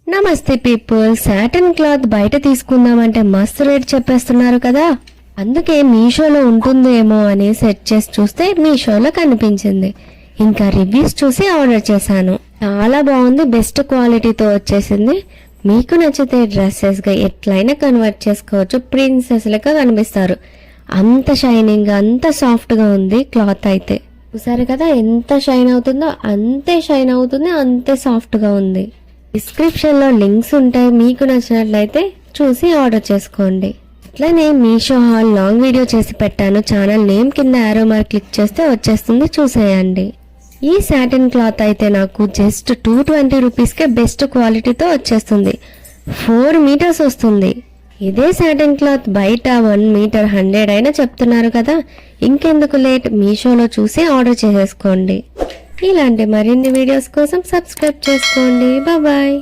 నమస్తే people, satin cloth బయట తీసుకుందామంటే మస్తు రేట్ చెప్పేస్తున్నారు కదా. అందుకే మీషోలో ఉంటుందేమో అని సెర్చ్ చేసి చూస్తే మీషోలో కనిపించింది. ఇంకా రివ్యూస్ చూసి ఆర్డర్ చేశాను. చాలా బాగుంది, బెస్ట్ క్వాలిటీతో వచ్చేసింది. మీకు నచ్చితే డ్రెస్సెస్ గా ఎట్లయినా కన్వర్ట్ చేసుకోవచ్చు. ప్రిన్సెస్ లెక్క కనిపిస్తారు. అంత షైనింగ్ గా, అంత సాఫ్ట్ గా ఉంది క్లాత్ అయితే. చూసారు కదా ఎంత షైన్ అవుతుందో, అంతే షైన్ అవుతుంది, అంతే సాఫ్ట్ గా ఉంది. డిస్క్రిప్షన్ లో లింక్స్ ఉంటాయి, మీకు నచ్చినట్లయితే చూసి ఆర్డర్ చేసుకోండి. అట్లనే మీషో హాల్ లాంగ్ వీడియో చేసి పెట్టాను. ఛానల్ నేమ్ కింద యారో మార్క్ క్లిక్ చేస్తే వచ్చేస్తుంది, చూసేయండి. ఈ సాటిన్ క్లాత్ అయితే నాకు జస్ట్ 220 రూపీస్కే బెస్ట్ క్వాలిటీతో వచ్చేస్తుంది. 4 మీటర్స్ వస్తుంది. ఇదే సాటిన్ క్లాత్ బయట 1 మీటర్ 100 అయినా చెప్తున్నారు కదా. ఇంకెందుకు లేట్, మీషోలో చూసి ఆర్డర్ చేసేసుకోండి. ఇలాంటి మరిన్ని వీడియోస్ కోసం సబ్స్క్రైబ్ చేసుకోండి. బాయ్.